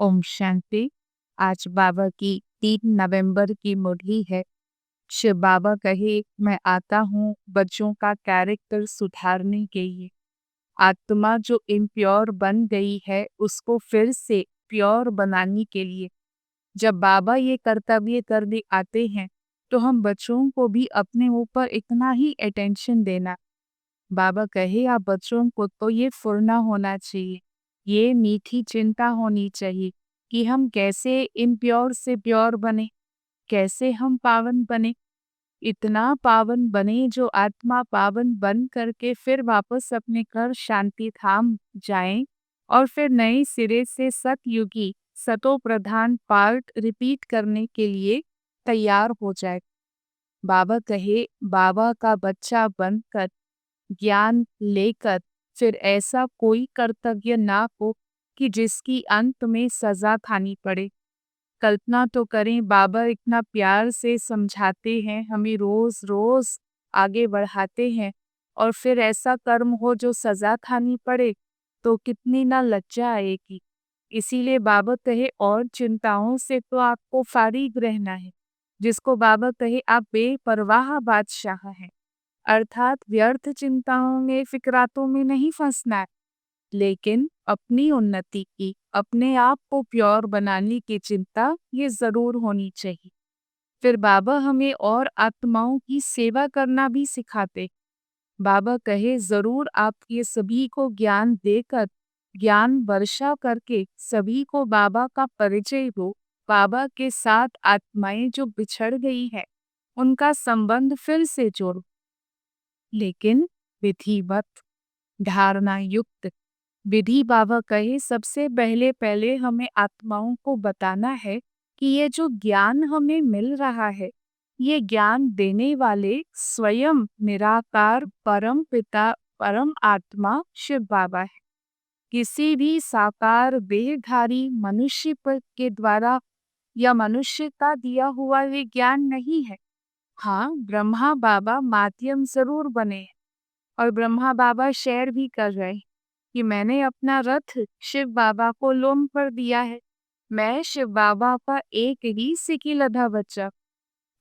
ओम शांति। आज बाबा की 3 नवंबर की मुरली है। शिव बाबा कहे, मैं आता हूँ बच्चों का कैरेक्टर सुधारने के लिए। आत्मा जो इम्प्योर बन गई है उसको फिर से प्योर बनाने के लिए। जब बाबा ये कर्तव्य करने आते हैं तो हम बच्चों को भी अपने ऊपर इतना ही अटेंशन देना। बाबा कहे, आप बच्चों को तो ये फुरना होना चाहिए, ये मीठी चिंता होनी चाहिए कि हम कैसे इम्प्योर से प्योर बने, कैसे हम पावन बने, इतना पावन बने जो आत्मा पावन बन करके फिर वापस अपने घर शांति धाम जाएं और फिर नए सिरे से सतयुगी सतो प्रधान पार्ट रिपीट करने के लिए तैयार हो जाए। बाबा कहे, बाबा का बच्चा बनकर ज्ञान लेकर फिर ऐसा कोई कर्तव्य ना हो कि जिसकी अंत में सजा खानी पड़े। कल्पना तो करें, बाबा इतना प्यार से समझाते हैं, हमें रोज रोज आगे बढ़ाते हैं और फिर ऐसा कर्म हो जो सजा खानी पड़े तो कितनी ना लज्जा आएगी। इसीलिए बाबा कहे, और चिंताओं से तो आपको फारिग रहना है। जिसको बाबा कहे आप बेपरवाह बादशाह हैं, अर्थात व्यर्थ चिंताओं में फिक्रातों में नहीं फंसना है, लेकिन अपनी उन्नति की, अपने आप को प्योर बनाने की चिंता ये जरूर होनी चाहिए। फिर बाबा हमें और आत्माओं की सेवा करना भी सिखाते। बाबा कहे, जरूर आप ये सभी को ज्ञान देकर, ज्ञान वर्षा करके सभी को बाबा का परिचय दो। बाबा के साथ आत्माएं जो बिछड़ गई है उनका संबंध फिर से जोड़ो, लेकिन विधिवत, धारणा युक्त विधि। बाबा कहे, सबसे पहले पहले हमें आत्माओं को बताना है कि ये जो ज्ञान हमें मिल रहा है, ये ज्ञान देने वाले स्वयं निराकार परम पिता परम आत्मा शिव बाबा है। किसी भी साकार देहधारी मनुष्य पर के द्वारा या मनुष्य का दिया हुआ ये ज्ञान नहीं है। हाँ, ब्रह्मा बाबा माध्यम जरूर बने हैं और ब्रह्मा बाबा शेयर भी कर रहे हैं कि मैंने अपना रथ शिव बाबा को लोम पर दिया है, मैं शिव बाबा का एक ही सिकीलधा बच्चा।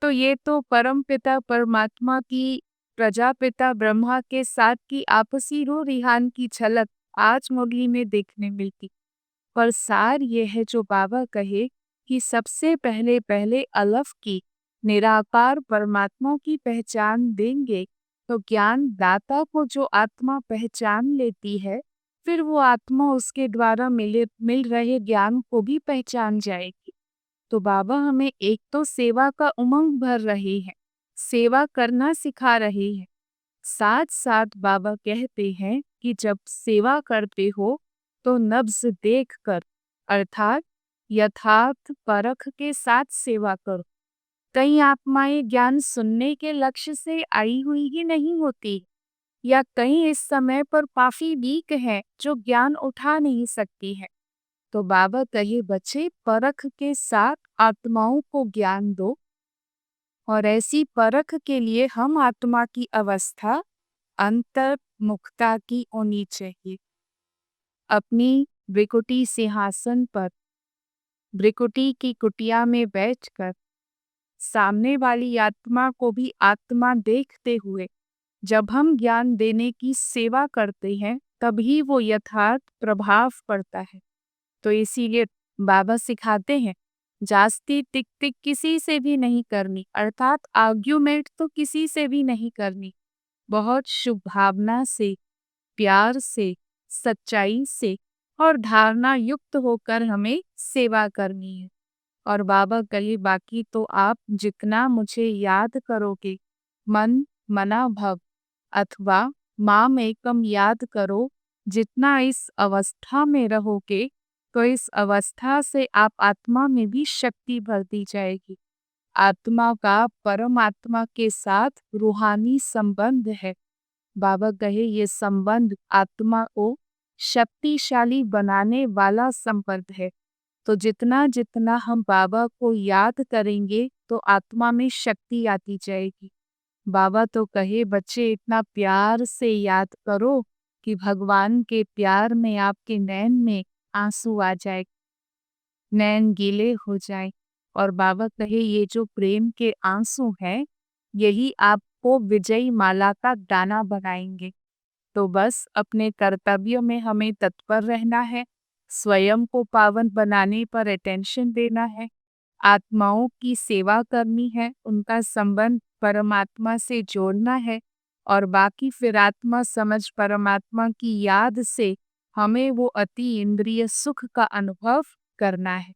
तो ये तो परम पिता परमात्मा की प्रजापिता ब्रह्मा के साथ की आपसी रूह रिहान की झलक आज मुरली में देखने मिलती। पर सार ये है जो बाबा कहे कि सबसे पहले पहले अलफ की निराकार परमात्मा की पहचान देंगे तो ज्ञान दाता को जो आत्मा पहचान लेती है, फिर वो आत्मा उसके द्वारा मिल रहे ज्ञान को भी पहचान जाएगी। तो बाबा हमें एक तो सेवा का उमंग भर रहे हैं, सेवा करना सिखा रहे हैं। साथ साथ बाबा कहते हैं कि जब सेवा करते हो तो नब्ज देख कर, अर्थात यथार्थ परख के साथ सेवा करो। कई आत्माएं ज्ञान सुनने के लक्ष्य से आई हुई ही नहीं होती, या कई इस समय पर काफी वीक है जो ज्ञान उठा नहीं सकती है। तो बाबा कहे, बच्चे परख के साथ आत्माओं को ज्ञान दो, और ऐसी परख के लिए हम आत्मा की अवस्था अंतर्मुखता की होनी चाहिए। अपनी भ्रिकुटी सिंहासन पर, भ्रिकुटी की कुटिया में बैठकर सामने वाली आत्मा को भी आत्मा देखते हुए जब हम ज्ञान देने की सेवा करते हैं तभी वो यथार्थ प्रभाव पड़ता है। तो इसीलिए बाबा सिखाते हैं, जास्ती टिक टिक किसी से भी नहीं करनी, अर्थात आर्ग्यूमेंट तो किसी से भी नहीं करनी। बहुत शुभ भावना से, प्यार से, सच्चाई से और धारणा युक्त होकर हमें सेवा करनी है। और बाबा कहे, बाकी तो आप जितना मुझे याद करोगे, मन मना भव अथवा माम एकम याद करो, जितना इस अवस्था में रहोगे तो इस अवस्था से आप आत्मा में भी शक्ति भरती जाएगी। आत्मा का परमात्मा के साथ रूहानी संबंध है। बाबा कहे, ये संबंध आत्मा को शक्तिशाली बनाने वाला संबंध है। तो जितना जितना हम बाबा को याद करेंगे तो आत्मा में शक्ति आती जाएगी। बाबा तो कहे, बच्चे इतना प्यार से याद करो कि भगवान के प्यार में आपके नैन में आंसू आ जाए। नैन गीले हो जाए। और बाबा कहे ये जो प्रेम के आंसू हैं, यही आपको विजयी माला का दाना बनाएंगे। तो बस अपने कर्तव्य में हमें तत्पर रहना है, स्वयं को पावन बनाने पर अटेंशन देना है, आत्माओं की सेवा करनी है, उनका संबंध परमात्मा से जोड़ना है और बाकी फिर आत्मा समझ परमात्मा की याद से हमें वो अति इंद्रिय सुख का अनुभव करना है।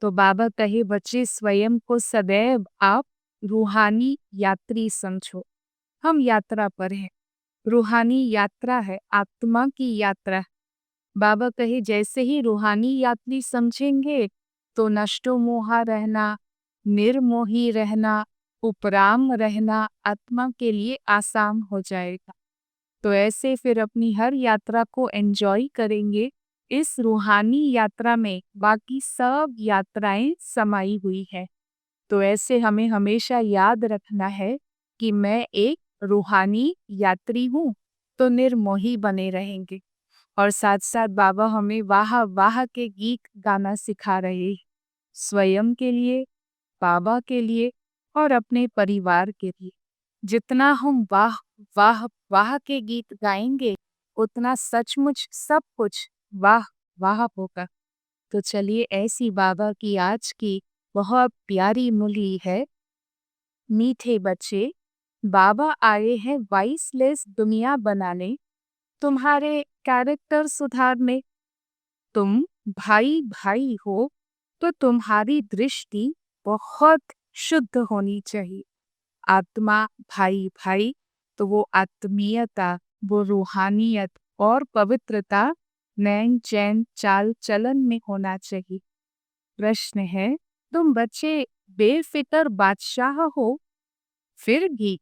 तो बाबा कहे बच्चे स्वयं को सदैव आप रूहानी यात्री समझो। हम यात्रा पर हैं, रूहानी यात्रा है, आत्मा की यात्रा। बाबा कहे जैसे ही रूहानी यात्री समझेंगे तो नष्टो मोहा रहना, निर्मोही रहना, उपराम रहना आत्मा के लिए आसान हो जाएगा। तो ऐसे फिर अपनी हर यात्रा को एंजॉय करेंगे। इस रूहानी यात्रा में बाकी सब यात्राएं समाई हुई है। तो ऐसे हमें हमेशा याद रखना है कि मैं एक रूहानी यात्री हूँ, तो निर्मोही बने रहेंगे। और साथ साथ बाबा हमें वाह वाह के गीत गाना सिखा रहे हैं, स्वयं के लिए, बाबा के लिए और अपने परिवार के लिए। जितना हम वाह वाह वाह के गीत गाएंगे, उतना सचमुच सब कुछ वाह वाह होगा। तो चलिए ऐसी बाबा की आज की बहुत प्यारी मुरली है। मीठे बच्चे, बाबा आए हैं वाइसलेस दुनिया बनाने, तुम्हारे कैरेक्टर सुधारने। तुम भाई भाई हो तो तुम्हारी दृष्टि बहुत शुद्ध होनी चाहिए। आत्मा भाई भाई तो वो आत्मीयता, वो रूहानियत और पवित्रता नैन चैन चाल चलन में होना चाहिए। प्रश्न है, तुम बच्चे बेफिक्र बादशाह हो, फिर भी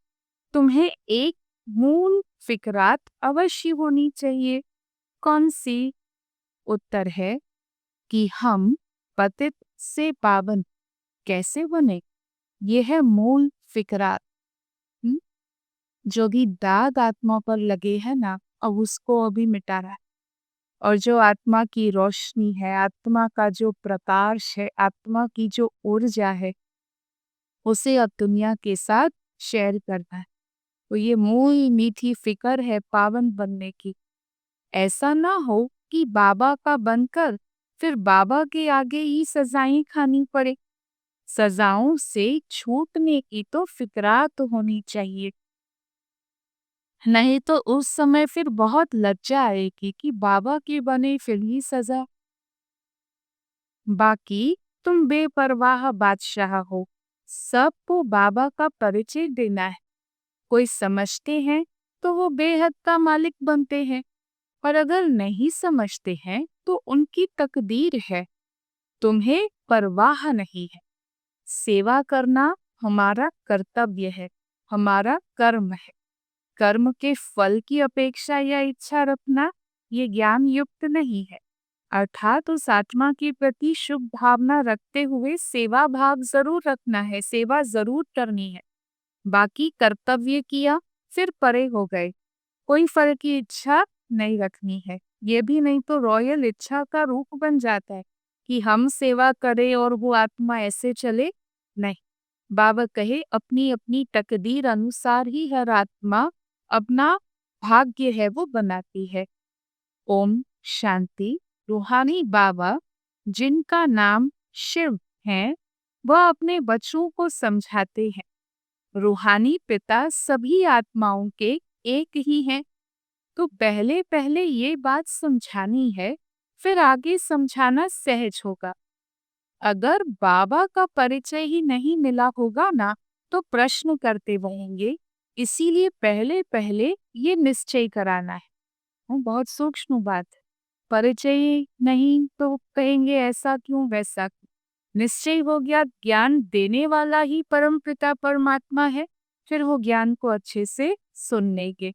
तुम्हें एक मूल फिक्रात अवश्य होनी चाहिए। कौन सी? उत्तर है कि हम पतित से पावन कैसे बने। यह है मूल फिक्रात। जो भी दाग आत्मा पर लगे हैं ना, अब उसको अभी मिटा रहा है। और जो आत्मा की रोशनी है, आत्मा का जो प्रकाश है, आत्मा की जो ऊर्जा है, उसे अब दुनिया के साथ शेयर करना है। तो ये मूल मीठी फिक्र है पावन बनने की। ऐसा ना हो कि बाबा का बनकर फिर बाबा के आगे ही सजाएं खानी पड़े। सजाओं से छूटने की तो फिक्रात होनी चाहिए, नहीं तो उस समय फिर बहुत लज्जा आएगी कि बाबा के बने फिर ही सजा। बाकी तुम बेपरवाह बादशाह हो, सबको बाबा का परिचय देना है। कोई समझते हैं तो वो बेहद का मालिक बनते हैं, और अगर नहीं समझते हैं तो उनकी तकदीर है। तुम्हें परवाह नहीं है। सेवा करना हमारा कर्तव्य है, हमारा कर्म है। कर्म के फल की अपेक्षा या इच्छा रखना ये ज्ञान युक्त नहीं है। अर्थात उस आत्मा के प्रति शुभ भावना रखते हुए सेवा भाव जरूर रखना है, सेवा जरूर करनी है। बाकी कर्तव्य किया फिर परे हो गए, कोई फल की इच्छा नहीं रखनी है। ये भी नहीं तो रॉयल इच्छा का रूप बन जाता है कि हम सेवा करें और वो आत्मा ऐसे चले। नहीं, बाबा कहे अपनी अपनी तकदीर अनुसार ही हर आत्मा अपना भाग्य है वो बनाती है। ओम शांति। रूहानी बाबा जिनका नाम शिव है, वह अपने बच्चों को समझाते हैं रूहानी पिता सभी आत्माओं के एक ही हैं। तो पहले पहले ये बात समझानी है, फिर आगे समझाना सहज होगा। अगर बाबा का परिचय ही नहीं मिला होगा ना, तो प्रश्न करते रहेंगे। इसीलिए पहले पहले ये निश्चय कराना है। बहुत सूक्ष्म बात है। परिचय नहीं तो कहेंगे ऐसा क्यों वैसा क्यों। निश्चय हो गया ज्ञान देने वाला ही परम पिता परमात्मा है, फिर वो ज्ञान को अच्छे से सुनेंगे।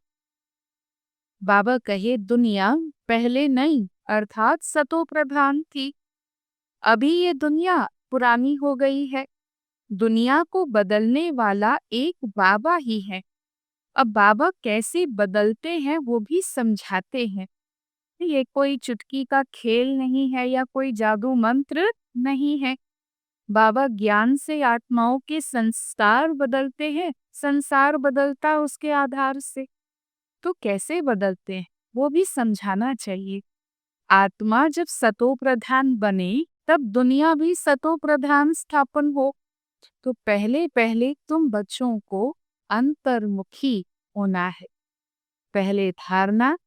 बाबा कहे दुनिया पहले नहीं अर्थात सतो प्रधान थी, अभी ये दुनिया पुरानी हो गई है। दुनिया को बदलने वाला एक बाबा ही है। अब बाबा कैसे बदलते हैं वो भी समझाते हैं। ये कोई चुटकी का खेल नहीं है या कोई जादू मंत्र नहीं है। बाबा ज्ञान से आत्माओं के संस्कार बदलते हैं, संसार बदलता उसके आधार से। तो कैसे बदलते हैं वो भी समझाना चाहिए। आत्मा जब सतो प्रधान बने तब दुनिया भी सतो प्रधान स्थापन हो। तो पहले पहले तुम बच्चों को अंतर्मुखी होना है। पहले धारणा,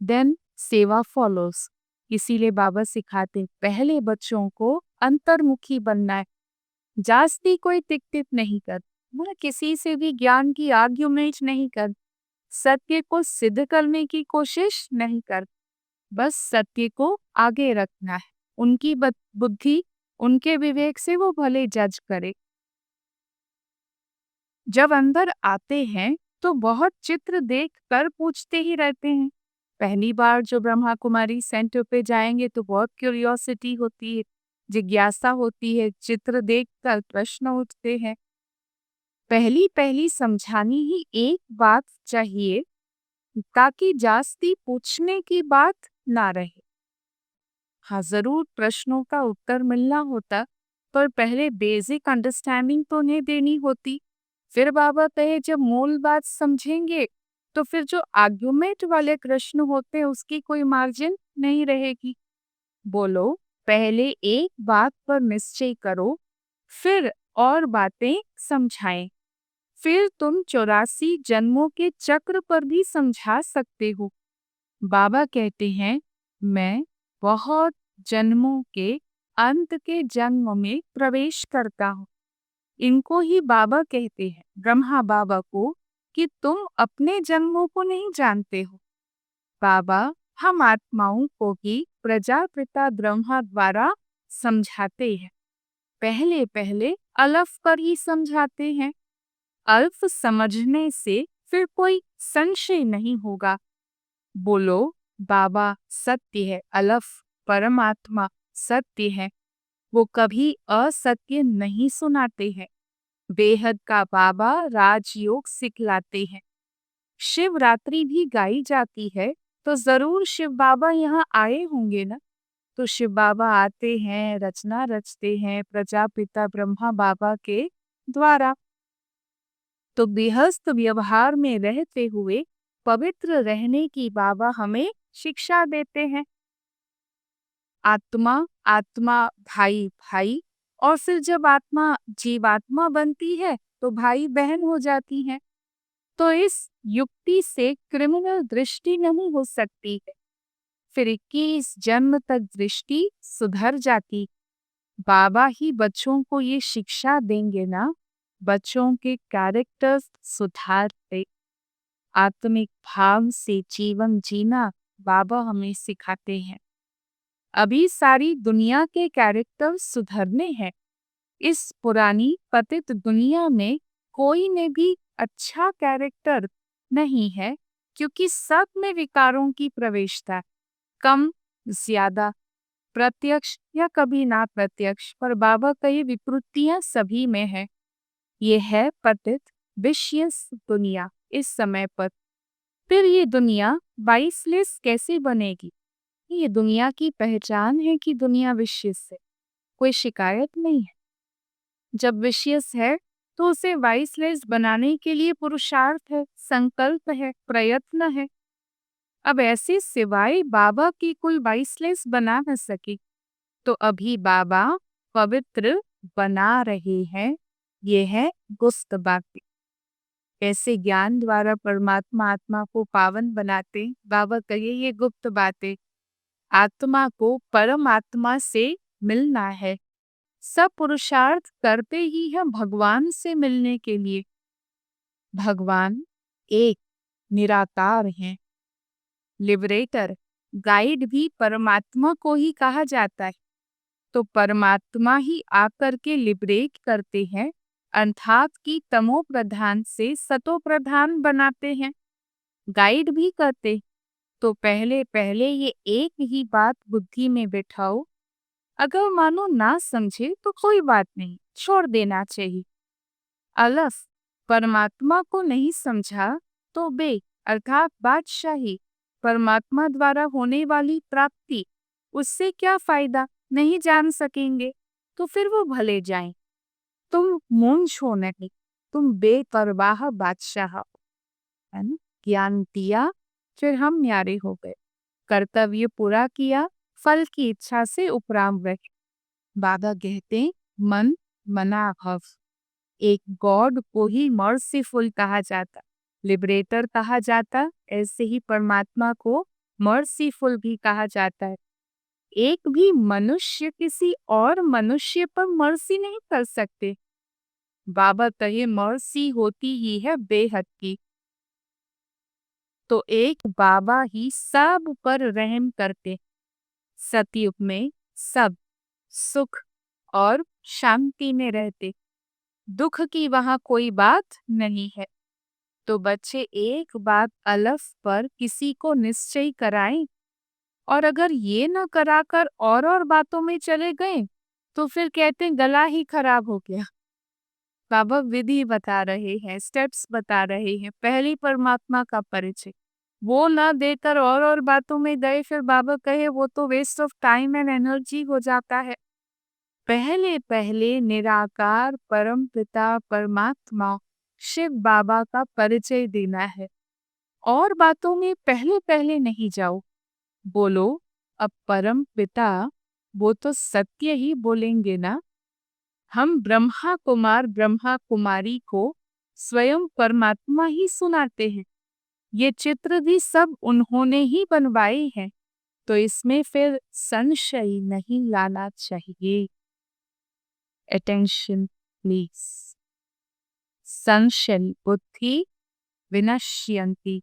देन सेवा फॉलोस। इसीलिए बाबा सिखाते हैं, पहले बच्चों को अंतर्मुखी बनना है। जास्ती कोई टिक टिक नहीं कर, मतलब किसी से भी ज्ञान की आर्ग्यूमेंट नहीं कर, सत्य को सिद्ध करने की कोशिश नहीं कर, बस सत्य को आगे रखना है। उनकी बुद्धि, उनके विवेक से वो भले जज करे। जब अंदर आते हैं तो बहुत चित्र देख कर पूछते ही रहते हैं। पहली बार जो ब्रह्मा कुमारी सेंटर पे जाएंगे तो बहुत क्यूरियोसिटी होती है, जिज्ञासा होती है, चित्र देख कर प्रश्न उठते हैं। पहली पहली समझानी ही एक बात चाहिए ताकि जास्ती पूछने की बात ना रहे। हाँ, जरूर प्रश्नों का उत्तर मिलना होता, पर पहले बेसिक अंडरस्टैंडिंग तो नहीं देनी होती। फिर बाबा कहे जब मूल बात समझेंगे तो फिर जो आर्गुमेंट वाले प्रश्न होते हैं उसकी कोई मार्जिन नहीं रहेगी। बोलो, पहले एक बात पर निश्चय करो, फिर और बातें समझाएं। फिर तुम 84 जन्मों के चक्र पर भी समझा सकते हो। बाबा कहते हैं, मैं बहुत जन्मों के अंत के जन्म में प्रवेश करता हूँ। इनको ही बाबा कहते हैं, ब्रह्मा बाबा को, कि तुम अपने जन्मों को नहीं जानते हो। बाबा हम आत्माओं को ही प्रजापिता ब्रह्मा द्वारा समझाते हैं। पहले पहले अल्फ पर ही समझाते हैं। अल्फ समझने से फिर कोई संशय नहीं होगा। बोलो, बाबा सत्य है, अल्फ परमात्मा सत्य है, वो कभी असत्य नहीं सुनाते हैं। बेहद का बाबा राजयोग सिखलाते हैं। शिवरात्रि भी गाई जाती है तो जरूर शिव बाबा यहाँ आए होंगे ना। तो शिव बाबा आते हैं, रचना रचते हैं प्रजापिता ब्रह्मा बाबा के द्वारा। तो गृहस्थ व्यवहार में रहते हुए पवित्र रहने की बाबा हमें शिक्षा देते हैं। आत्मा आत्मा, भाई भाई, और फिर जब आत्मा जीवात्मा बनती है तो भाई बहन हो जाती है। तो इस युक्ति से क्रिमिनल दृष्टि नहीं हो सकती है। फिर 21 जन्म तक दृष्टि सुधर जाती। बाबा ही बच्चों को ये शिक्षा देंगे ना, बच्चों के कैरेक्टर्स सुधारते। आत्मिक भाव से जीवन जीना बाबा हमें सिखाते हैं। अभी सारी दुनिया के कैरेक्टर सुधरने हैं। इस पुरानी पतित दुनिया में कोई ने भी अच्छा कैरेक्टर नहीं है, क्योंकि सब में विकारों की प्रवेशता, कम ज्यादा, प्रत्यक्ष या कभी ना प्रत्यक्ष, पर बाबा का ये विकृतियां सभी में है। ये है पतित विशियस दुनिया इस समय पर। फिर ये दुनिया वाइसलेस कैसे बनेगी? ये दुनिया की पहचान है कि दुनिया विशियस है, कोई शिकायत नहीं है। जब विशियस है तो उसे वाइसलेस बनाने के लिए पुरुषार्थ है, संकल्प है, प्रयत्न है। अब ऐसे सिवाय बाबा की कोई वाइसलेस बना न सके, तो अभी बाबा पवित्र बना रहे हैं। ये है गुप्त बातें। ऐसे ज्ञान द्वारा परमात्मा आत्मा को पावन बनाते। बाबा कहिए ये गुप्त बातें। आत्मा को परमात्मा से मिलना है। सब पुरुषार्थ करते ही हैं भगवान से मिलने के लिए। भगवान एक निराकार हैं। लिबरेटर, गाइड भी परमात्मा को ही कहा जाता है। तो परमात्मा ही आकर के लिबरेट करते हैं, अर्थात कि तमो प्रधान से सतो प्रधान बनाते हैं। गाइड भी करते। तो पहले पहले ये एक ही बात बुद्धि में बैठाओ। अगर मानो ना समझे तो कोई बात नहीं, छोड़ देना चाहिए। अलफ परमात्मा को नहीं समझा तो बे अर्थात बादशाही परमात्मा द्वारा होने वाली प्राप्ति, उससे क्या फायदा, नहीं जान सकेंगे तो फिर वो भले जाएं। तुम मूंछ हो नहीं, तुम बेपरवाह बादशाह हो, है ना। ज्ञान दिया, फिर हम न्यारे हो गए, कर्तव्य पूरा किया, फल की इच्छा से उपराम रहे। बाबा कहते मन मना भव। एक गॉड को ही मर्सीफुल कहा जाता, लिबरेटर कहा जाता, ऐसे ही परमात्मा को मर्सीफुल भी कहा जाता है। एक भी मनुष्य किसी और मनुष्य पर मर्सी नहीं कर सकते। बाबा कहे मर्सी होती ही है बेहद की। तो एक बाबा ही सब पर रहम करते। सतयुग में सब सुख और शांति में रहते, दुख की वहां कोई बात नहीं है। तो बच्चे एक बात अलफ पर किसी को निश्चय कराएं, और अगर ये न कराकर और बातों में चले गए तो फिर कहते गला ही खराब हो गया। बाबा विधि बता रहे हैं, स्टेप्स बता रहे हैं, पहली परमात्मा का परिचय वो न देकर और बातों में गए, फिर बाबा कहे वो तो waste of time and energy हो जाता है। पहले पहले निराकार परम पिता परमात्मा शिव बाबा का परिचय देना है, और बातों में पहले पहले नहीं जाओ। बोलो अब परम पिता वो तो सत्य ही बोलेंगे ना। हम ब्रह्मा कुमार ब्रह्मा कुमारी को स्वयं परमात्मा ही सुनाते हैं। ये चित्र भी सब उन्होंने ही बनवाए हैं, तो इसमें फिर संशय नहीं लाना चाहिए। Attention please. संशय बुद्धि विनश्यन्ति।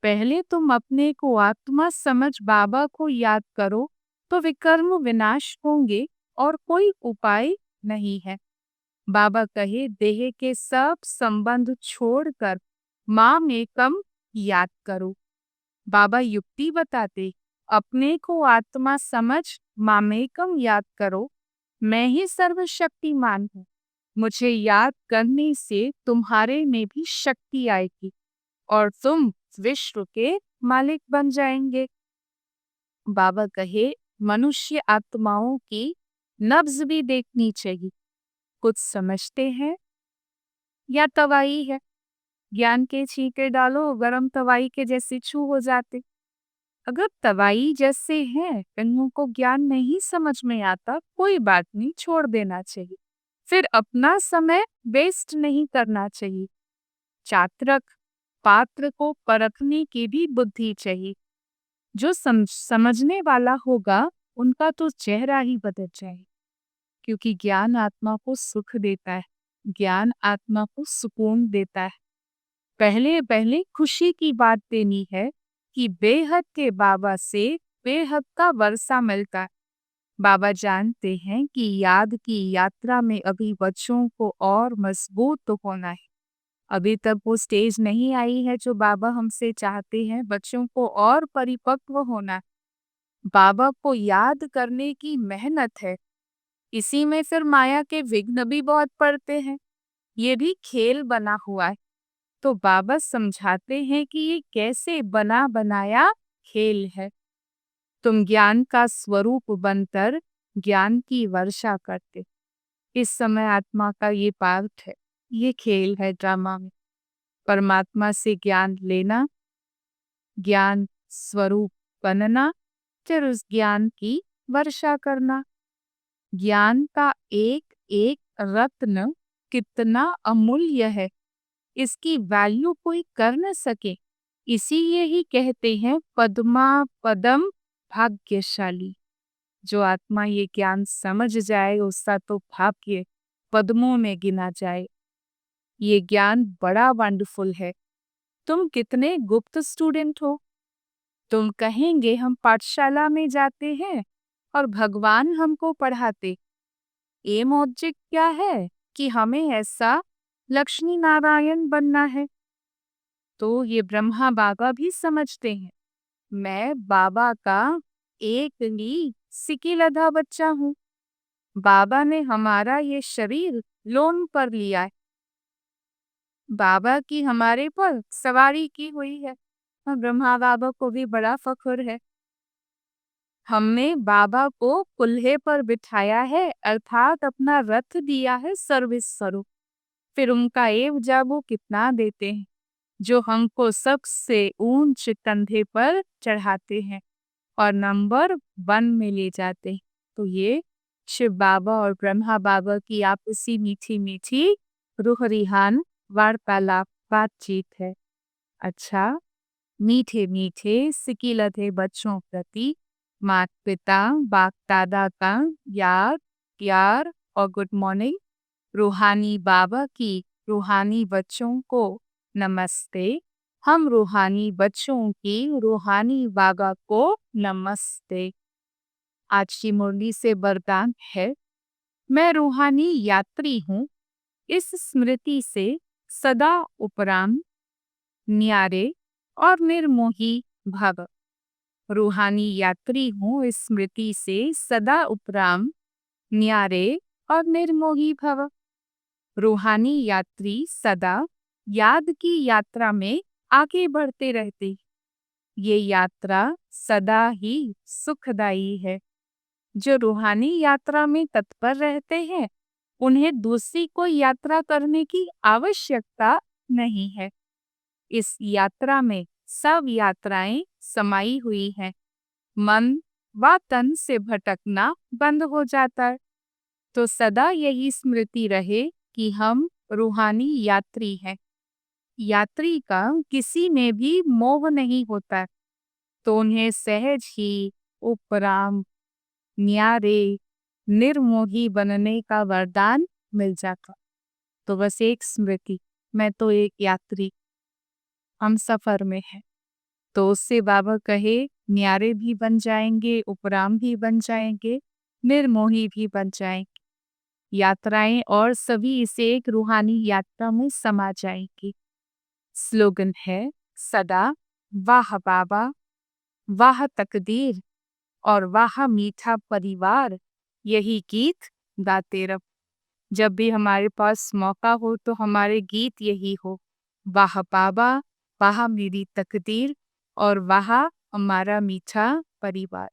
पहले तुम अपने को आत्मा समझ बाबा को याद करो तो विकर्म विनाश होंगे, और कोई उपाय नहीं है। बाबा कहे देह के सब संबंध छोड़कर माम एकम याद करो। बाबा युक्ति बताते, अपने को आत्मा समझ मामेकम याद करो, मैं ही सर्वशक्तिमान हूँ। मुझे याद करने से तुम्हारे में भी शक्ति आएगी और तुम विश्व के मालिक बन जाएंगे। बाबा कहे मनुष्य आत्माओं की नब्ज भी देखनी चाहिए। कुछ समझते हैं या तवाई है। ज्ञान के छींटे डालो, गरम तवाई के जैसे छू हो जाते। अगर तवाई जैसे हैं, कन्नों को ज्ञान नहीं समझ में आता, कोई बात नहीं, छोड़ देना चाहिए। फिर अपना समय वेस्ट नहीं करना चाहिए। चात्रक पात्र को परखने की भी बुद्धि चाहिए। जो समझने वाला होगा उनका तो चेहरा ही बदल जाए, क्योंकि ज्ञान आत्मा को सुख देता है, ज्ञान आत्मा को सुकून देता है। पहले पहले खुशी की बात देनी है कि बेहद के बाबा से बेहद का वर्षा मिलता है। बाबा जानते हैं कि याद की यात्रा में अभी बच्चों को और मजबूत होना है। अभी तक वो स्टेज नहीं आई है जो बाबा हमसे चाहते हैं। बच्चों को और परिपक्व होना है। बाबा को याद करने की मेहनत है, इसी में फिर माया के विघ्न भी बहुत पड़ते हैं। ये भी खेल बना हुआ है। तो बाबा समझाते हैं कि ये कैसे बना बनाया खेल है। तुम ज्ञान का स्वरूप बनकर ज्ञान की वर्षा करते। इस समय आत्मा का ये पार्ट है, ये खेल है ड्रामा में। परमात्मा से ज्ञान लेना, ज्ञान स्वरूप बनना, फिर उस ज्ञान की वर्षा करना। ज्ञान का एक एक रत्न कितना अमूल्य है, इसकी वैल्यू कोई कर न सके। इसीलिए ही कहते हैं पद्मा पदम भाग्यशाली। जो आत्मा ये ज्ञान समझ जाए उसका तो भाग्य पद्मों में गिना जाए। ये ज्ञान बड़ा वंडरफुल है। तुम कितने गुप्त स्टूडेंट हो। तुम कहेंगे हम पाठशाला में जाते हैं और भगवान हमको पढ़ाते। एम ऑब्जेक्ट क्या है कि हमें ऐसा लक्ष्मी नारायण बनना है। तो ये ब्रह्मा बाबा भी समझते हैं, मैं बाबा का एक ही सिकीलधा बच्चा हूँ। बाबा ने हमारा ये शरीर लोन पर लिया है। बाबा की हमारे पर सवारी की हुई है। और ब्रह्मा बाबा को भी बड़ा फख्र है। हमने बाबा को कुल्हे पर बिठाया है, अर्थात अपना रथ दिया है सर्विस स्वरूप। फिर उनका एव जाबू कितना देते हैं, जो हमको सबसे ऊंच कंधे पर चढ़ाते हैं और नंबर 1 में ले जाते हैं। तो ये शिव बाबा और ब्रह्मा बाबा की आपसी मीठी मीठी रूह रिहान वार्तालाप बातचीत है। अच्छा, मीठे मीठे सिकिलते बच्चों प्रति माता पिता बाप दादा का याद प्यार और गुड मॉर्निंग। रूहानी बाबा की रूहानी बच्चों को नमस्ते। हम रूहानी बच्चों की रूहानी बाबा को नमस्ते। आज की मुरली से वरदान है, मैं रूहानी यात्री हूँ। इस स्मृति से सदा उपराम न्यारे और निर्मोही भव। रूहानी यात्री हूँ, इस स्मृति से सदा उपराम न्यारे और निर्मोही भव। रूहानी यात्री सदा याद की यात्रा में आगे बढ़ते रहते। ये यात्रा सदा ही सुखदायी है। जो रूहानी यात्रा में तत्पर रहते हैं, उन्हें दूसरी कोई यात्रा करने की आवश्यकता नहीं है। इस यात्रा में सब यात्राएं समाई हुई हैं। मन व तन से भटकना बंद हो जाता है। तो सदा यही स्मृति रहे कि हम रूहानी यात्री हैं। यात्री का किसी में भी मोह नहीं होता, तो उन्हें सहज ही उपराम न्यारे निर्मोही बनने का वरदान मिल जाता। तो बस एक स्मृति, मैं तो एक यात्री, हम सफर में हैं। तो उससे बाबा कहे न्यारे भी बन जाएंगे, उपराम भी बन जाएंगे, निर्मोही भी बन जाएंगे। यात्राएं और सभी इसे एक रूहानी यात्रा में समा जाएंगी। स्लोगन है सदा वाह बाबा, वाह तकदीर और वाह मीठा परिवार, यही गीत गाते रहो। जब भी हमारे पास मौका हो तो हमारे गीत यही हो, वाह बाबा, वाह मेरी तकदीर और वाह हमारा मीठा परिवार।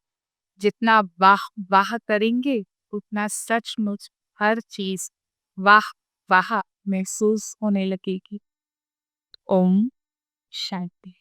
जितना वाह वाह करेंगे, उतना सचमुच हर चीज वाह वाह महसूस होने लगेगी। ओम शांति।